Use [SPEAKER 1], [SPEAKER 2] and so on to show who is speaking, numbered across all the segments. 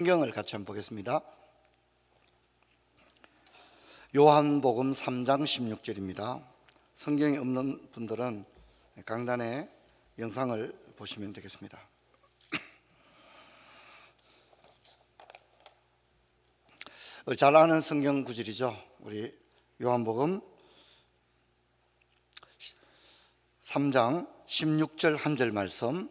[SPEAKER 1] 성경을 같이 한번 보겠습니다. 요한복음 3장 16절입니다. 성경이 없는 분들은 강단에 영상을 보시면 되겠습니다. 잘 아는 성경 구절이죠. 우리 요한복음 3장 16절 한 절 말씀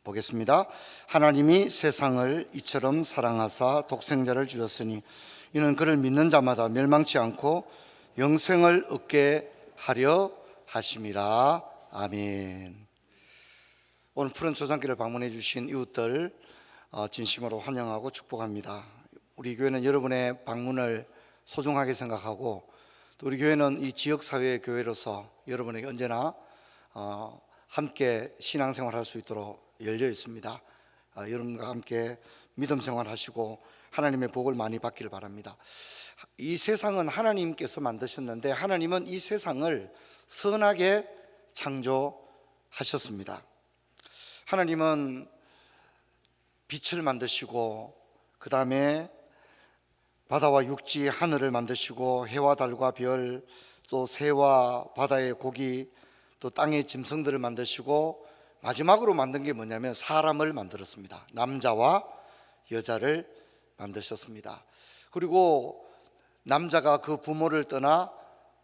[SPEAKER 1] 보겠습니다. 하나님이 세상을 이처럼 사랑하사 독생자를 주셨으니 이는 그를 믿는 자마다 멸망치 않고 영생을 얻게 하려 하심이라. 아멘. 오늘 푸른 초장길을 방문해 주신 이웃들 진심으로 환영하고 축복합니다. 우리 교회는 여러분의 방문을 소중하게 생각하고 또 우리 교회는 이 지역사회의 교회로서 여러분에게 언제나 함께 신앙생활할 수 있도록 열려 있습니다. 여러분과 함께 믿음 생활하시고 하나님의 복을 많이 받기를 바랍니다. 이 세상은 하나님께서 만드셨는데 하나님은 이 세상을 선하게 창조하셨습니다. 하나님은 빛을 만드시고 그 다음에 바다와 육지 하늘을 만드시고 해와 달과 별, 또 새와 바다의 고기, 또 땅의 짐승들을 만드시고 마지막으로 만든 게 뭐냐면 사람을 만들었습니다. 남자와 여자를 만드셨습니다. 그리고 남자가 그 부모를 떠나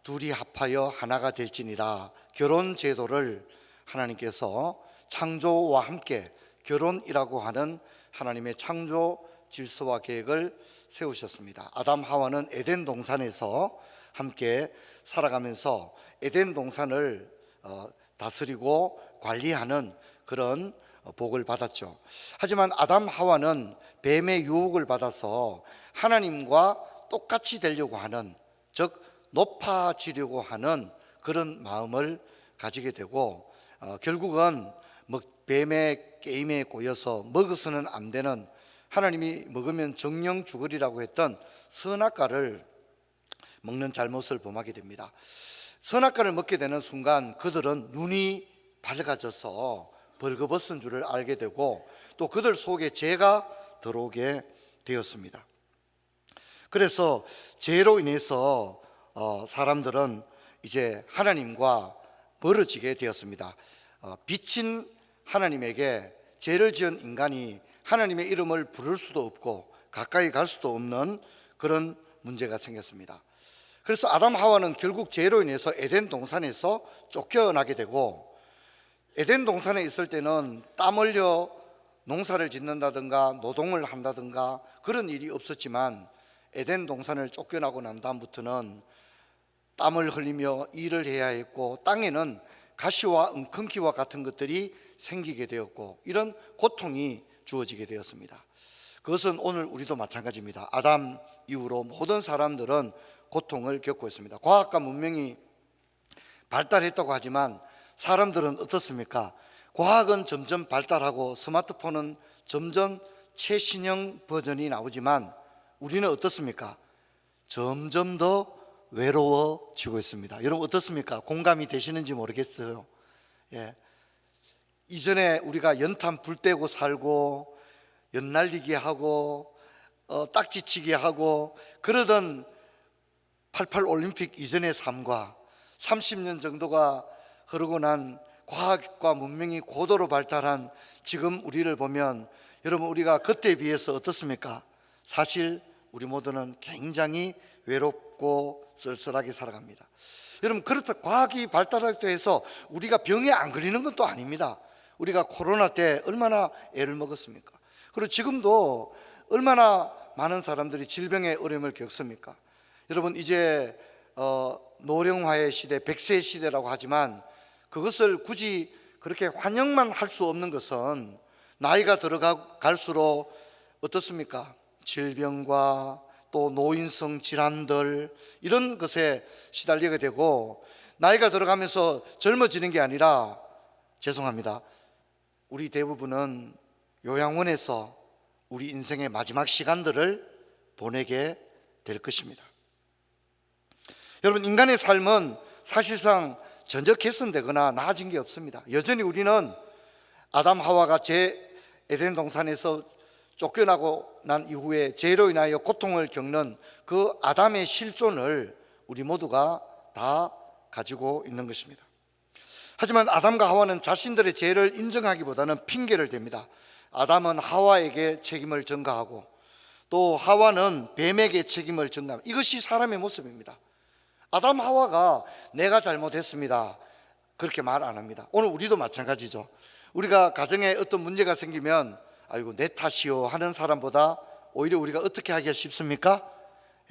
[SPEAKER 1] 둘이 합하여 하나가 될지니라. 결혼 제도를 하나님께서 창조와 함께 결혼이라고 하는 하나님의 창조 질서와 계획을 세우셨습니다. 아담 하와는 에덴 동산에서 함께 살아가면서 에덴 동산을 다스리고 관리하는 그런 복을 받았죠. 하지만 아담 하와는 뱀의 유혹을 받아서 하나님과 똑같이 되려고 하는, 즉 높아지려고 하는 그런 마음을 가지게 되고 결국은 뱀의 게임에 꼬여서 먹어서는 안 되는, 하나님이 먹으면 정령 죽으리라고 했던 선악과를 먹는 잘못을 범하게 됩니다. 선악과를 먹게 되는 순간 그들은 눈이 밝아져서 벌거벗은 줄을 알게 되고 또 그들 속에 죄가 들어오게 되었습니다. 그래서 죄로 인해서 사람들은 이제 하나님과 멀어지게 되었습니다. 빛인 하나님에게 죄를 지은 인간이 하나님의 이름을 부를 수도 없고 가까이 갈 수도 없는 그런 문제가 생겼습니다. 그래서 아담 하와는 결국 죄로 인해서 에덴 동산에서 쫓겨나게 되고, 에덴 동산에 있을 때는 땀 흘려 농사를 짓는다든가 노동을 한다든가 그런 일이 없었지만 에덴 동산을 쫓겨나고 난 다음부터는 땀을 흘리며 일을 해야 했고 땅에는 가시와 웅큼키와 같은 것들이 생기게 되었고 이런 고통이 주어지게 되었습니다. 그것은 오늘 우리도 마찬가지입니다. 아담 이후로 모든 사람들은 고통을 겪고 있습니다. 과학과 문명이 발달했다고 하지만 사람들은 어떻습니까? 과학은 점점 발달하고 스마트폰은 점점 최신형 버전이 나오지만 우리는 어떻습니까? 점점 더 외로워지고 있습니다. 여러분 어떻습니까? 공감이 되시는지 모르겠어요. 이전에 우리가 연탄 불 떼고 살고 연날리기 하고 딱지치기 하고 그러던 88 올림픽 이전의 삶과 30년 정도가 흐르고 난 과학과 문명이 고도로 발달한 지금 우리를 보면 여러분 우리가 그때에 비해서 어떻습니까? 사실 우리 모두는 굉장히 외롭고 쓸쓸하게 살아갑니다. 여러분 그렇다 과학이 발달하기도 해서 우리가 병에 안 걸리는 건 또 아닙니다. 우리가 코로나 때 얼마나 애를 먹었습니까? 그리고 지금도 얼마나 많은 사람들이 질병의 어려움을 겪습니까? 여러분 이제 노령화의 시대, 100세 시대라고 하지만 그것을 굳이 그렇게 환영만 할 수 없는 것은 나이가 들어갈수록 어떻습니까? 질병과 또 노인성 질환들 이런 것에 시달리게 되고 나이가 들어가면서 젊어지는 게 아니라 죄송합니다. 우리 대부분은 요양원에서 우리 인생의 마지막 시간들을 보내게 될 것입니다. 여러분 인간의 삶은 사실상 전혀 개선되거나 나아진 게 없습니다. 여전히 우리는 아담 하와가 에덴 동산에서 쫓겨나고 난 이후에 죄로 인하여 고통을 겪는 그 아담의 실존을 우리 모두가 다 가지고 있는 것입니다. 하지만 아담과 하와는 자신들의 죄를 인정하기보다는 핑계를 댑니다. 아담은 하와에게 책임을 전가하고 또 하와는 뱀에게 책임을 전가합니다. 이것이 사람의 모습입니다. 아담 하와가 내가 잘못했습니다 그렇게 말 안 합니다. 오늘 우리도 마찬가지죠. 우리가 가정에 어떤 문제가 생기면 아이고 내 탓이요 하는 사람보다 오히려 우리가 어떻게 하기가 쉽습니까?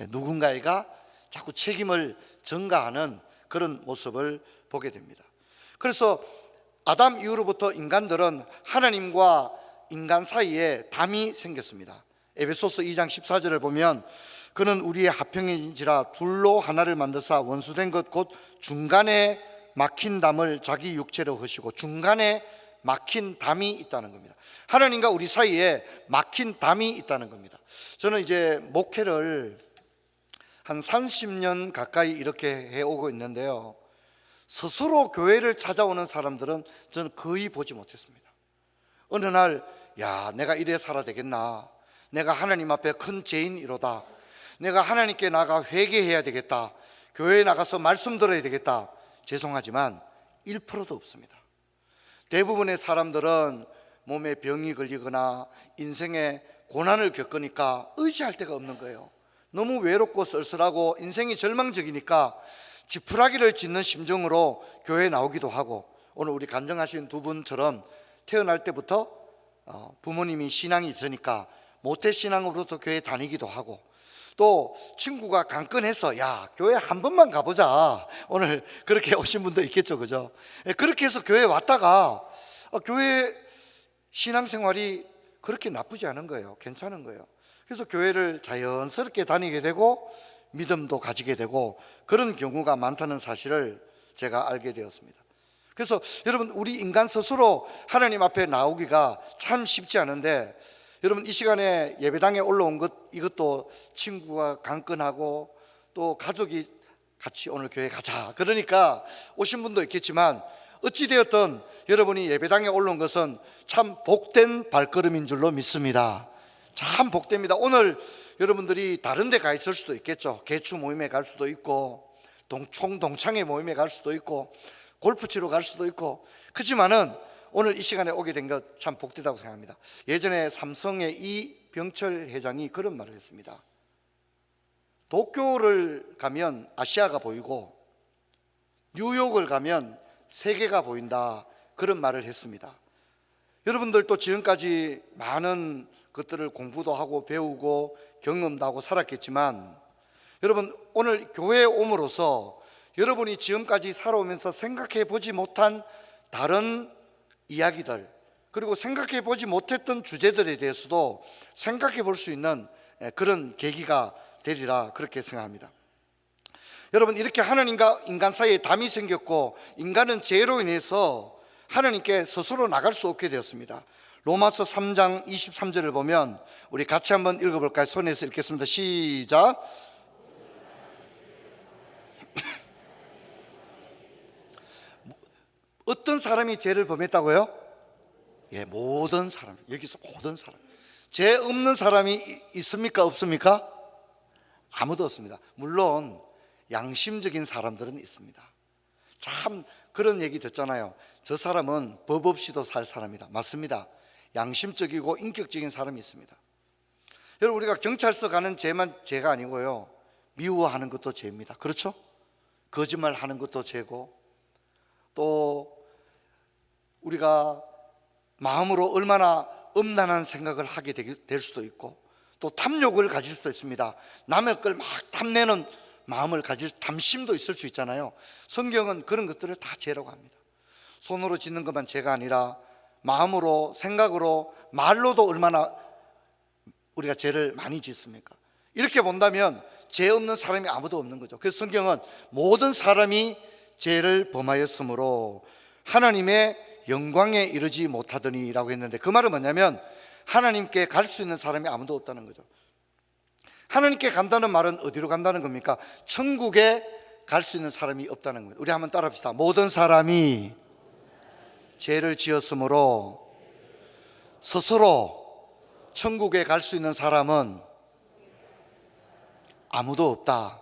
[SPEAKER 1] 누군가가 자꾸 책임을 전가하는 그런 모습을 보게 됩니다. 그래서 아담 이후로부터 인간들은 하나님과 인간 사이에 담이 생겼습니다. 에베소서 2장 14절을 보면 그는 우리의 합형인지라 둘로 하나를 만드사 원수된 것 곧 중간에 막힌 담을 자기 육체로 하시고, 중간에 막힌 담이 있다는 겁니다. 하나님과 우리 사이에 막힌 담이 있다는 겁니다. 저는 이제 목회를 한 30년 가까이 이렇게 해오고 있는데요, 스스로 교회를 찾아오는 사람들은 저는 거의 보지 못했습니다. 어느 날 야, 내가 이래 살아야 되겠나, 내가 하나님 앞에 큰 죄인이로다, 내가 하나님께 나가 회개해야 되겠다, 교회에 나가서 말씀 들어야 되겠다. 죄송하지만 1%도 없습니다. 대부분의 사람들은 몸에 병이 걸리거나 인생에 고난을 겪으니까 의지할 데가 없는 거예요. 너무 외롭고 쓸쓸하고 인생이 절망적이니까 지푸라기를 짚는 심정으로 교회에 나오기도 하고, 오늘 우리 간증하신 두 분처럼 태어날 때부터 부모님이 신앙이 있으니까 모태신앙으로부터 교회 다니기도 하고, 또 친구가 강권해서 야, 교회 한 번만 가보자, 오늘 그렇게 오신 분도 있겠죠, 그죠? 그렇게 해서 교회에 왔다가 교회 신앙생활이 그렇게 나쁘지 않은 거예요. 괜찮은 거예요. 그래서 교회를 자연스럽게 다니게 되고 믿음도 가지게 되고 그런 경우가 많다는 사실을 제가 알게 되었습니다. 그래서 여러분, 우리 인간 스스로 하나님 앞에 나오기가 참 쉽지 않은데, 여러분 이 시간에 예배당에 올라온 것, 이것도 친구가 강권하고 또 가족이 같이 오늘 교회 가자 그러니까 오신 분도 있겠지만, 어찌되었든 여러분이 예배당에 올라온 것은 참 복된 발걸음인 줄로 믿습니다. 참 복됩니다. 오늘 여러분들이 다른 데 가 있을 수도 있겠죠. 개추 모임에 갈 수도 있고, 동창회 모임에 갈 수도 있고, 골프 치러 갈 수도 있고, 그렇지만은 오늘 이 시간에 오게 된 것 참 복되다고 생각합니다. 예전에 삼성의 이병철 회장이 그런 말을 했습니다. 도쿄를 가면 아시아가 보이고 뉴욕을 가면 세계가 보인다, 그런 말을 했습니다. 여러분들도 지금까지 많은 것들을 공부도 하고 배우고 경험도 하고 살았겠지만, 여러분 오늘 교회에 옴으로써 여러분이 지금까지 살아오면서 생각해 보지 못한 다른 이야기들, 그리고 생각해 보지 못했던 주제들에 대해서도 생각해 볼 수 있는 그런 계기가 되리라, 그렇게 생각합니다. 여러분, 이렇게 하나님과 인간 사이에 담이 생겼고 인간은 죄로 인해서 하나님께 스스로 나갈 수 없게 되었습니다. 로마서 3장 23절을 보면 우리 같이 한번 읽어볼까요? 손에서 읽겠습니다. 시작. 어떤 사람이 죄를 범했다고요? 예, 모든 사람. 여기서 모든 사람. 죄 없는 사람이 있습니까? 없습니까? 아무도 없습니다. 물론 양심적인 사람들은 있습니다. 참 그런 얘기 듣잖아요. 저 사람은 법 없이도 살 사람이다. 맞습니다. 양심적이고 인격적인 사람이 있습니다. 여러분, 우리가 경찰서 가는 죄만 죄가 아니고요, 미워하는 것도 죄입니다. 그렇죠? 거짓말하는 것도 죄고, 또 우리가 마음으로 얼마나 음란한 생각을 하게 될 수도 있고, 또 탐욕을 가질 수도 있습니다. 남의 걸 막 탐내는 마음을 가질 탐심도 있을 수 있잖아요. 성경은 그런 것들을 다 죄라고 합니다. 손으로 짓는 것만 죄가 아니라 마음으로, 생각으로, 말로도 얼마나 우리가 죄를 많이 짓습니까? 이렇게 본다면 죄 없는 사람이 아무도 없는 거죠. 그래서 성경은 모든 사람이 죄를 범하였으므로 하나님의 영광에 이르지 못하더니 라고 했는데, 그 말은 뭐냐면 하나님께 갈 수 있는 사람이 아무도 없다는 거죠. 하나님께 간다는 말은 어디로 간다는 겁니까? 천국에 갈 수 있는 사람이 없다는 거예요. 우리 한번 따라 합시다. 모든 사람이 죄를 지었으므로 스스로 천국에 갈 수 있는 사람은 아무도 없다.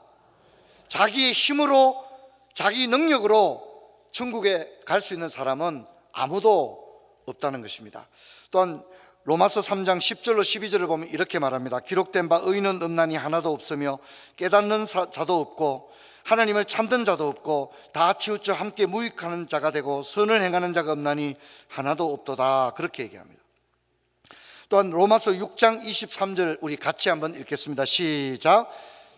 [SPEAKER 1] 자기의 힘으로, 자기 능력으로 천국에 갈 수 있는 사람은 아무도 없다는 것입니다. 또한 로마서 3장 10절로 12절을 보면 이렇게 말합니다. 기록된 바 의인은 없나니 하나도 없으며 깨닫는 자도 없고 하나님을 참든 자도 없고 다 치우쳐 함께 무익하는 자가 되고 선을 행하는 자가 없나니 하나도 없도다. 그렇게 얘기합니다. 또한 로마서 6장 23절 우리 같이 한번 읽겠습니다. 시작.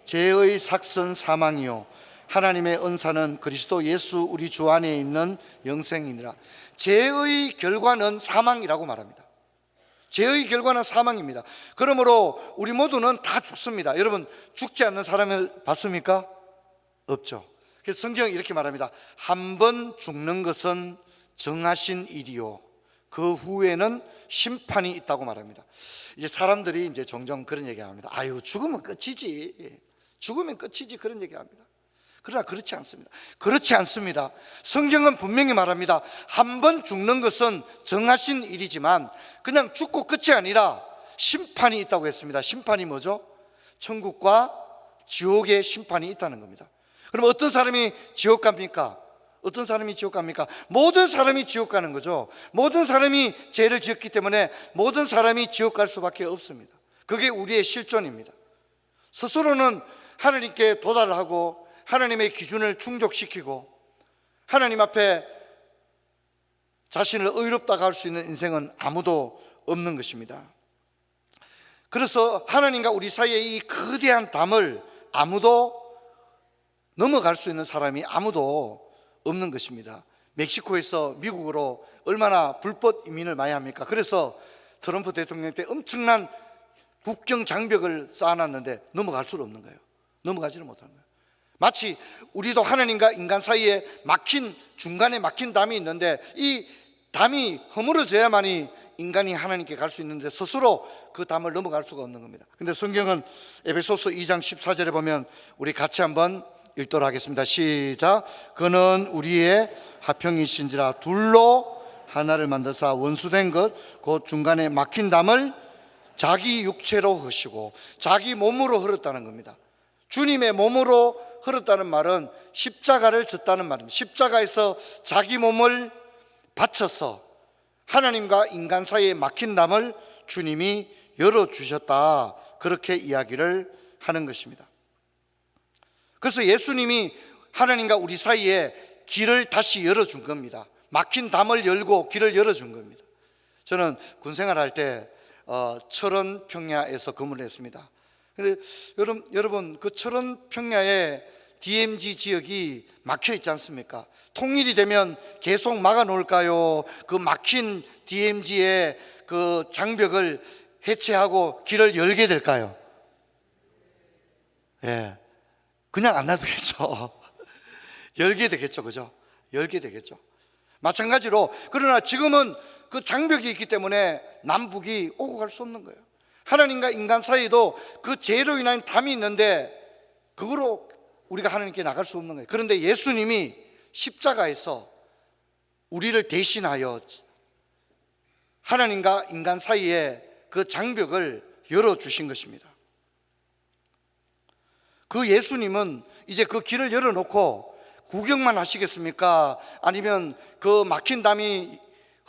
[SPEAKER 1] 죄의 삭선 사망이요 하나님의 은사는 그리스도 예수 우리 주 안에 있는 영생이니라. 죄의 결과는 사망이라고 말합니다. 죄의 결과는 사망입니다. 그러므로 우리 모두는 다 죽습니다. 여러분, 죽지 않는 사람을 봤습니까? 없죠. 그래서 성경이 이렇게 말합니다. 한 번 죽는 것은 정하신 일이요 그 후에는 심판이 있다고 말합니다. 이제 사람들이 이제 종종 그런 얘기합니다. 아유, 죽으면 끝이지. 죽으면 끝이지. 그런 얘기합니다. 그러나 그렇지 않습니다. 그렇지 않습니다. 성경은 분명히 말합니다. 한 번 죽는 것은 정하신 일이지만 그냥 죽고 끝이 아니라 심판이 있다고 했습니다. 심판이 뭐죠? 천국과 지옥의 심판이 있다는 겁니다. 그럼 어떤 사람이 지옥 갑니까? 어떤 사람이 지옥 갑니까? 모든 사람이 지옥 가는 거죠. 모든 사람이 죄를 지었기 때문에 모든 사람이 지옥 갈 수밖에 없습니다. 그게 우리의 실존입니다. 스스로는 하나님께 도달을 하고 하나님의 기준을 충족시키고 하나님 앞에 자신을 의롭다고 할 수 있는 인생은 아무도 없는 것입니다. 그래서 하나님과 우리 사이에 이 거대한 담을 아무도 넘어갈 수 있는 사람이 아무도 없는 것입니다. 멕시코에서 미국으로 얼마나 불법 이민을 많이 합니까? 그래서 트럼프 대통령 때 엄청난 국경 장벽을 쌓아놨는데 넘어갈 수는 없는 거예요. 넘어가지를 못하는 거예요. 마치 우리도 하나님과 인간 사이에 중간에 막힌 담이 있는데 이 담이 허물어져야만이 인간이 하나님께 갈 수 있는데 스스로 그 담을 넘어갈 수가 없는 겁니다. 근데 성경은 에베소서 2장 14절에 보면 우리 같이 한번 읽도록 하겠습니다. 시작. 그는 우리의 화평이신지라 둘로 하나를 만드사 원수된 것 곧 중간에 막힌 담을 자기 육체로 흐시고 자기 몸으로 흘렀다는 겁니다. 주님의 몸으로 흘렀다는 말은 십자가를 졌다는 말입니다. 십자가에서 자기 몸을 바쳐서 하나님과 인간 사이에 막힌 담을 주님이 열어주셨다. 그렇게 이야기를 하는 것입니다. 그래서 예수님이 하나님과 우리 사이에 길을 다시 열어준 겁니다. 막힌 담을 열고 길을 열어준 겁니다. 저는 군생활할 때 철원 평야에서 근무를 했습니다. 근데 여러분 그 철원 평야에 DMZ 지역이 막혀 있지 않습니까? 통일이 되면 계속 막아 놓을까요? 그 막힌 DMZ의 그 장벽을 해체하고 길을 열게 될까요? 예, 그냥 안 놔두겠죠. 열게 되겠죠, 그죠? 열게 되겠죠. 마찬가지로 그러나 지금은 그 장벽이 있기 때문에 남북이 오고 갈 수 없는 거예요. 하나님과 인간 사이에도 그 죄로 인한 담이 있는데 그거로 우리가 하나님께 나갈 수 없는 거예요. 그런데 예수님이 십자가에서 우리를 대신하여 하나님과 인간 사이에 그 장벽을 열어주신 것입니다. 그 예수님은 이제 그 길을 열어놓고 구경만 하시겠습니까? 아니면 그 막힌 담이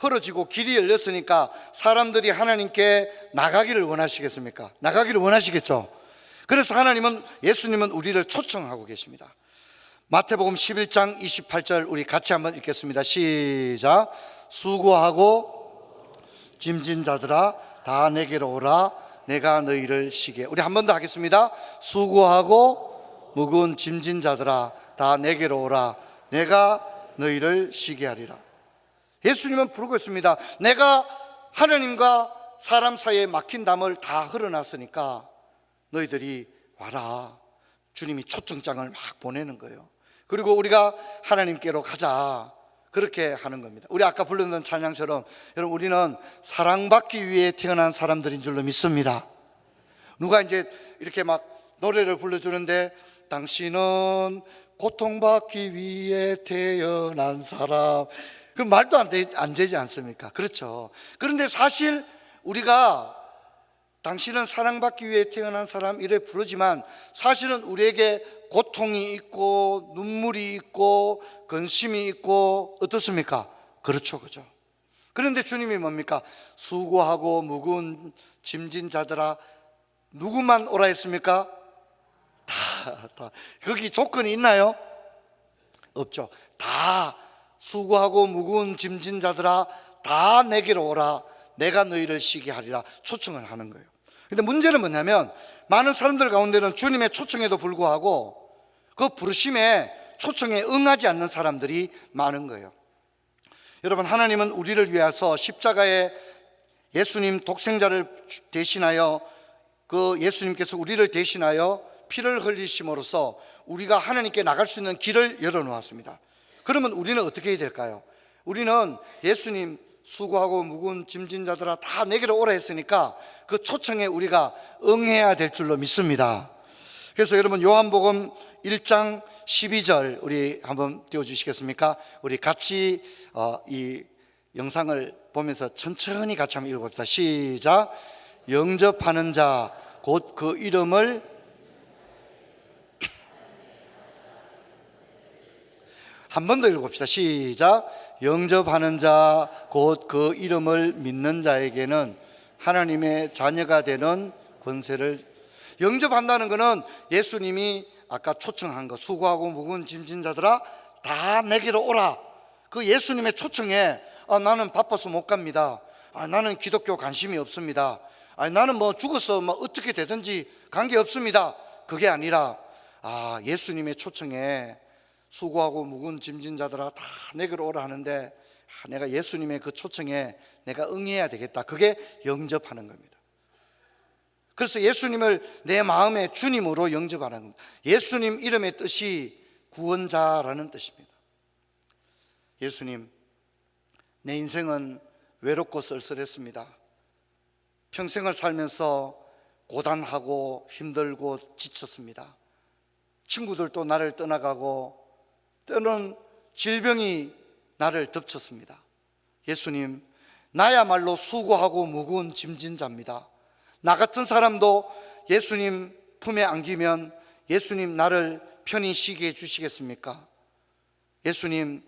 [SPEAKER 1] 헐어지고 길이 열렸으니까 사람들이 하나님께 나가기를 원하시겠습니까? 나가기를 원하시겠죠. 그래서 예수님은 우리를 초청하고 계십니다. 마태복음 11장 28절 우리 같이 한번 읽겠습니다. 시작. 수고하고 짐진 자들아 다 내게로 오라 내가 너희를 쉬게. 우리 한 번 더 하겠습니다. 수고하고 무거운 짐진 자들아 다 내게로 오라 내가 너희를 쉬게 하리라. 예수님은 부르고 있습니다. 내가 하나님과 사람 사이에 막힌 담을 다 흘러놨으니까 너희들이 와라. 주님이 초청장을 막 보내는 거예요. 그리고 우리가 하나님께로 가자. 그렇게 하는 겁니다. 우리 아까 불렀던 찬양처럼 여러분 우리는 사랑받기 위해 태어난 사람들인 줄로 믿습니다. 누가 이제 이렇게 막 노래를 불러주는데 당신은 고통받기 위해 태어난 사람, 그 말도 안 되지 않습니까? 그렇죠. 그런데 사실 우리가 당신은 사랑받기 위해 태어난 사람 이래 부르지만 사실은 우리에게 고통이 있고 눈물이 있고 근심이 있고 어떻습니까? 그렇죠, 그죠? 그런데 주님이 뭡니까? 수고하고 무거운 짐진 자들아, 누구만 오라 했습니까? 다. 거기 조건이 있나요? 없죠. 다 수고하고 무거운 짐진 자들아, 다 내게로 오라. 내가 너희를 쉬게 하리라. 초청을 하는 거예요. 근데 문제는 뭐냐면 많은 사람들 가운데는 주님의 초청에도 불구하고 그 부르심에 초청에 응하지 않는 사람들이 많은 거예요. 여러분, 하나님은 우리를 위해서 십자가에 예수님 독생자를 대신하여 그 예수님께서 우리를 대신하여 피를 흘리심으로써 우리가 하나님께 나갈 수 있는 길을 열어놓았습니다. 그러면 우리는 어떻게 해야 될까요? 우리는 예수님 수고하고 무거운 짐진 자들아 다 내게로 오라 했으니까 그 초청에 우리가 응해야 될 줄로 믿습니다. 그래서 여러분, 요한복음 1장 12절 우리 한번 띄워주시겠습니까? 우리 같이 이 영상을 보면서 천천히 같이 한번 읽어봅시다. 시작. 영접하는 자 곧 그 이름을 한 번 더 읽어봅시다. 시작. 영접하는 자 곧 그 이름을 믿는 자에게는 하나님의 자녀가 되는 권세를. 영접한다는 것은 예수님이 아까 초청한 거, 수고하고 무거운 짐진 자들아 다 내게로 오라. 그 예수님의 초청에 나는 바빠서 못 갑니다. 나는 기독교 관심이 없습니다. 나는 뭐 죽어서 뭐 어떻게 되든지 관계없습니다. 그게 아니라 예수님의 초청에 수고하고 무거운 짐진 자들아 다 내게로 오라 하는데 내가 예수님의 그 초청에 내가 응해야 되겠다. 그게 영접하는 겁니다. 그래서 예수님을 내 마음의 주님으로 영접하는 겁니다. 예수님 이름의 뜻이 구원자라는 뜻입니다. 예수님, 내 인생은 외롭고 쓸쓸했습니다. 평생을 살면서 고단하고 힘들고 지쳤습니다. 친구들도 나를 떠나가고 때로는 질병이 나를 덮쳤습니다. 예수님, 나야말로 수고하고 무거운 짐진 자입니다. 나 같은 사람도 예수님 품에 안기면 예수님 나를 편히 쉬게 해주시겠습니까? 예수님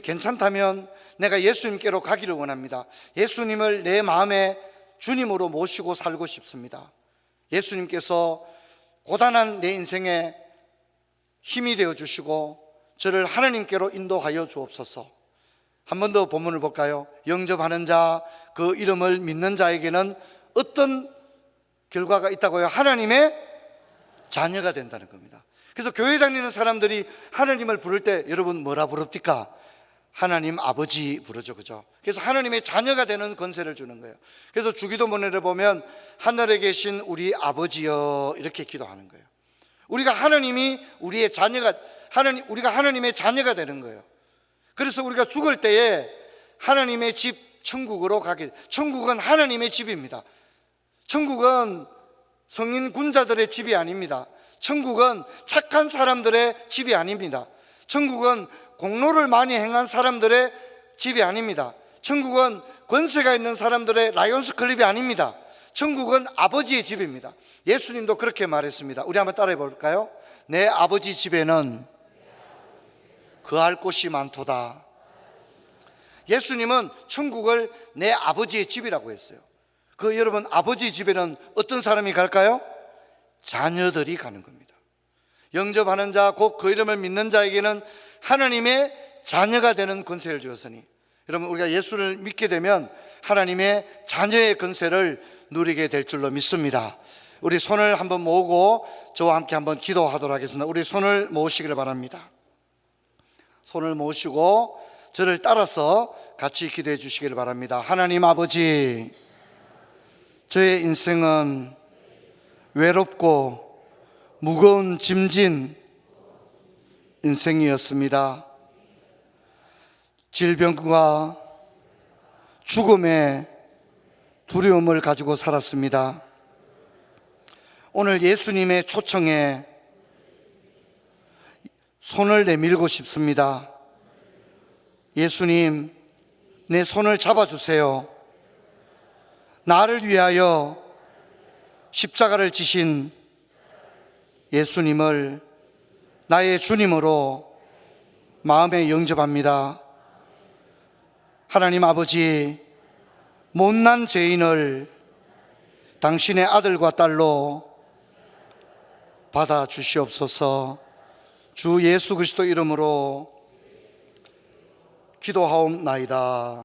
[SPEAKER 1] 괜찮다면 내가 예수님께로 가기를 원합니다. 예수님을 내 마음의 주님으로 모시고 살고 싶습니다. 예수님께서 고단한 내 인생에 힘이 되어 주시고 저를 하나님께로 인도하여 주옵소서. 한 번 더 본문을 볼까요? 영접하는 자, 그 이름을 믿는 자에게는 어떤 결과가 있다고요? 하나님의 자녀가 된다는 겁니다. 그래서 교회 다니는 사람들이 하나님을 부를 때 여러분 뭐라 부릅니까? 하나님 아버지 부르죠, 그죠? 그래서 하나님의 자녀가 되는 권세를 주는 거예요. 그래서 주기도문에 보면 하늘에 계신 우리 아버지여 이렇게 기도하는 거예요. 우리가 하나님이 우리의 자녀가 우리가 하나님의 자녀가 되는 거예요. 그래서 우리가 죽을 때에 하나님의 집 천국으로 가길. 천국은 하나님의 집입니다. 천국은 성인 군자들의 집이 아닙니다. 천국은 착한 사람들의 집이 아닙니다. 천국은 공로를 많이 행한 사람들의 집이 아닙니다. 천국은 권세가 있는 사람들의 라이온스 클럽이 아닙니다. 천국은 아버지의 집입니다. 예수님도 그렇게 말했습니다. 우리 한번 따라해 볼까요? 내 아버지 집에는 거할 곳이 많도다. 예수님은 천국을 내 아버지의 집이라고 했어요. 그 여러분, 아버지 집에는 어떤 사람이 갈까요? 자녀들이 가는 겁니다. 영접하는 자, 곧 그 이름을 믿는 자에게는 하나님의 자녀가 되는 권세를 주었으니, 여러분, 우리가 예수를 믿게 되면 하나님의 자녀의 권세를 누리게 될 줄로 믿습니다. 우리 손을 한번 모으고 저와 함께 한번 기도하도록 하겠습니다. 우리 손을 모으시기를 바랍니다. 손을 모으시고 저를 따라서 같이 기도해 주시기를 바랍니다. 하나님 아버지, 저의 인생은 외롭고 무거운 짐진 인생이었습니다. 질병과 죽음의 두려움을 가지고 살았습니다. 오늘 예수님의 초청에 손을 내밀고 싶습니다. 예수님, 내 손을 잡아주세요. 나를 위하여 십자가를 지신 예수님을 나의 주님으로 마음에 영접합니다. 하나님 아버지, 못난 죄인을 당신의 아들과 딸로 받아 주시옵소서. 주 예수 그리스도 이름으로 기도하옵나이다.